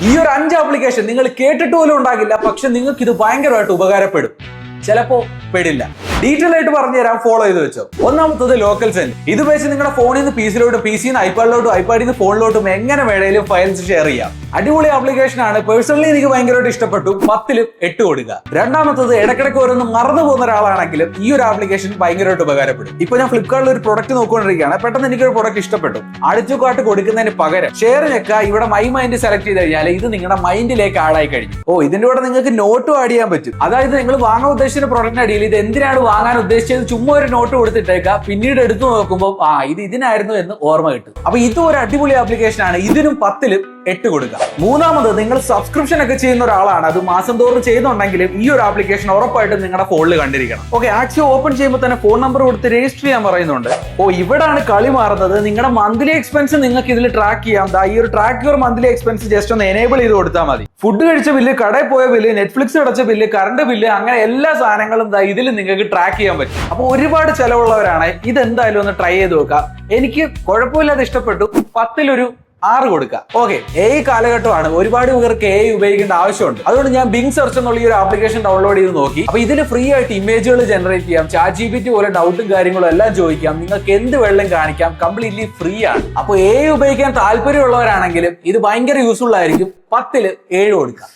ഈ ഒരു 5 ആപ്ലിക്കേഷൻ നിങ്ങൾ കേട്ടിട്ട് പോലും ഉണ്ടാകില്ല, പക്ഷെ നിങ്ങൾക്ക് ഇത് ഭയങ്കരമായിട്ട് ഉപകാരപ്പെടും. ചിലപ്പോ പെടില്ല. ഡീറ്റെയിൽ ആയിട്ട് പറഞ്ഞു തരാം, ഫോളോ ചെയ്ത് വെച്ചോ. ഒന്നാമത്തത് ലോക്കൽ സെൻഡ്. ഇത് വെച്ച് നിങ്ങളുടെ ഫോണിൽ നിന്ന് PC-ലോട്ടും PC-ന്ന് ഐപാഡിലോട്ടും ഐപാഡിൽ നിന്ന് ഫോണിലോട്ടും എങ്ങനെ വേണേലും ഫയൽസ് ഷെയർ ചെയ്യാം. അടിപൊളി ആപ്ലിക്കേഷൻ ആണ്. പേഴ്സണലി എനിക്ക് ഭയങ്കരമായിട്ട് ഇഷ്ടപ്പെട്ടു. 10-ൽ 8 കൊടുക്കുക. രണ്ടാമത്തത് ഇടക്കിടക്ക് ഓരോന്ന് മറന്നു പോകുന്ന ഒരാളാണെങ്കിലും ഈ ഒരു ആപ്ലിക്കേഷൻ ഭയങ്കരമായിട്ട് ഉപകാരപ്പെടും. ഇപ്പൊ ഞാൻ ഫ്ലിപ്കാർട്ടിൽ ഒരു പ്രൊഡക്റ്റ് നോക്കിക്കൊണ്ടിരിക്കുകയാണ്. പെട്ടെന്ന് എനിക്കൊരു പ്രൊഡക്റ്റ് ഇഷ്ടപ്പെട്ടു. അടുത്തുകാട്ട് കൊടുക്കുന്നതിന് പകരം ഷെയർ ഞെക്കുക, ഇവിടെ മൈ മൈൻഡ് സെലക്ട് ചെയ്ത് കഴിഞ്ഞാൽ ഇത് നിങ്ങളുടെ മൈൻഡിലേക്ക് ആഡ് ആയി കഴിഞ്ഞു. ഇതിന്റെ കൂടെ നിങ്ങൾക്ക് നോട്ടും ആഡ് ചെയ്യാൻ പറ്റും. അതായത് നിങ്ങൾ വാങ്ങാൻ ഉദ്ദേശിച്ച പ്രൊഡക്റ്റിന്റെ അടിയിൽ ഇത് എന്തിനാണ് വാങ്ങാൻ ഉദ്ദേശിച്ചത് ചുമ്മാ ഒരു നോട്ട് കൊടുത്തിട്ടേക്കാം. പിന്നീട് എടുത്തു നോക്കുമ്പോൾ ഇത് ഇതിനായിരുന്നു എന്ന് ഓർമ്മ കിട്ടും. അപ്പൊ ഇതും ഒരു അടിപൊളി ആപ്ലിക്കേഷൻ ആണ്. ഇതിനും 10-ൽ 8 കൊടുക്കുക. മൂന്നാമത്, നിങ്ങൾ സബ്സ്ക്രിപ്ഷൻ ഒക്കെ ചെയ്യുന്ന ഒരാളാണ്, അത് മാസം തോറും ചെയ്യുന്നുണ്ടെങ്കിലും ഈ ഒരു ആപ്ലിക്കേഷൻ ഉറപ്പായിട്ടും നിങ്ങളുടെ ഫോണിൽ കണ്ടിരിക്കണം. ആക്ച്വലി ഓപ്പൺ ചെയ്യുമ്പോൾ തന്നെ ഫോൺ നമ്പർ കൊടുത്ത് രജിസ്റ്റർ ചെയ്യാൻ പറയുന്നുണ്ട്. ഇവിടാണ് കളി മാറുന്നത്. നിങ്ങളുടെ മന്ത്ലി എക്സ്പെൻസ് നിങ്ങൾക്ക് ഇതിൽ ട്രാക്ക് ചെയ്യാം. ഈ ഒരു track your monthly expense just ഒന്ന് എനേബിൾ ചെയ്ത് കൊടുത്താൽ മതി. ഫുഡ് കഴിച്ച ബില്ല്, കടയിൽ പോയ ബില്ല്, നെറ്റ്ഫ്ലിക്സ് അടച്ച ബില്ല്, കറണ്ട് ബില്ല്, അങ്ങനെ എല്ലാ സാധനങ്ങളും ഇതിൽ നിങ്ങൾക്ക് ട്രാക്ക് ചെയ്യാൻ പറ്റും. അപ്പൊ ഒരുപാട് ചെലവുള്ളവരാണ്, ഇതെന്തായാലും ഒന്ന് ട്രൈ ചെയ്ത് നോക്കുക. എനിക്ക് കുഴപ്പമില്ലാതെ ഇഷ്ടപ്പെട്ടു. 10-ൽ ഒരു 6 കൊടുക്കുക. AI കാലഘട്ടമാണ്. ഒരുപാട് പേർക്ക് AI ഉപയോഗിക്കേണ്ട ആവശ്യമുണ്ട്. അതുകൊണ്ട് ഞാൻ ബിങ് സെർച്ച് എന്നുള്ള ഈ ഒരു ആപ്ലിക്കേഷൻ ഡൗൺലോഡ് ചെയ്ത് നോക്കി. അപ്പൊ ഇതിൽ ഫ്രീ ആയിട്ട് ഇമേജുകൾ ജനറേറ്റ് ചെയ്യാം, ChatGPT പോലെ ഡൗട്ടും കാര്യങ്ങളും എല്ലാം ചോദിക്കാം, നിങ്ങൾക്ക് എന്ത് വെള്ളം കാണിക്കാം, കംപ്ലീറ്റ്ലി ഫ്രീ ആണ്. അപ്പൊ AI ഉപയോഗിക്കാൻ താല്പര്യമുള്ളവരാണെങ്കിലും ഇത് ഭയങ്കര യൂസ്ഫുൾ ആയിരിക്കും. 10-ൽ 7 കൊടുക്കാം.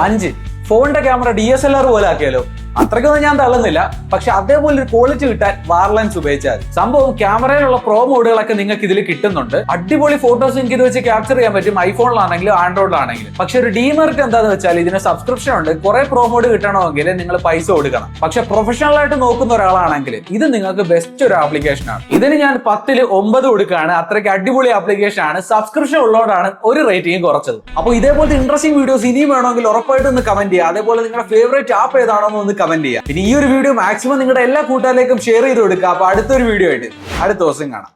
5, ഫോണിന്റെ ക്യാമറ DSLR പോലെ ആക്കിയാലോ? അത്രയ്ക്കൊന്നും ഞാൻ തള്ളുന്നില്ല, പക്ഷെ അതേപോലെ ഒരു ക്വാളിറ്റി കിട്ടാൻ വാർലൻസ് ഉപയോഗിച്ചാൽ സംഭവം ക്യാമറയിലുള്ള പ്രോ മോഡുകളൊക്കെ നിങ്ങൾക്ക് ഇതിൽ കിട്ടുന്നുണ്ട്. അടിപൊളി ഫോട്ടോസ് നിങ്ങൾക്ക് ഇത് വെച്ച് ക്യാപ്ചർ ചെയ്യാൻ പറ്റും, ഐഫോണിലാണെങ്കിലും ആൻഡ്രോയിഡിലാണെങ്കിലും. പക്ഷെ ഒരു ഡീമെറിറ്റ് എന്താന്ന് വെച്ചാൽ ഇതിന് സബ്സ്ക്രിപ്ഷൻ ഉണ്ട്. കുറെ പ്രോ മോഡ് കിട്ടണമെങ്കിൽ നിങ്ങൾ പൈസ കൊടുക്കണം. പക്ഷെ പ്രൊഫഷണൽ ആയിട്ട് നോക്കുന്ന ഒരാളാണെങ്കിൽ ഇത് നിങ്ങൾക്ക് ബെസ്റ്റ് ഒരു ആപ്ലിക്കേഷൻ ആണ്. ഇതിന് ഞാൻ 10-ൽ 9 കൊടുക്കുകയാണ്. അത്രയ്ക്ക് അടിപൊളി ആപ്ലിക്കേഷൻ ആണ്. സബ്സ്ക്രിപ്ഷൻ ഉള്ളതുകൊണ്ടാണ് ഒരു റേറ്റിംഗ് കുറച്ചത്. അപ്പോൾ ഇതേപോലത്തെ ഇൻട്രസ്റ്റിംഗ് വീഡിയോസ് ഇനിയും വേണമെങ്കിൽ ഉറപ്പായിട്ടും ഒന്ന് കമന്റ് ചെയ്യുക. അതേപോലെ നിങ്ങളുടെ ഫേവറേറ്റ് ആപ്പ് ഏതാണോ ഒന്ന് കമന്റ് ചെയ്യുക. പിന്നെ ഈ ഒരു വീഡിയോ മാക്സിമം നിങ്ങളുടെ എല്ലാ കൂട്ടുകാരിലേക്കും ഷെയർ ചെയ്ത് കൊടുക്കുക. അപ്പൊ അടുത്തൊരു വീഡിയോ ആയിട്ട് അടുത്ത ദിവസം കാണാം.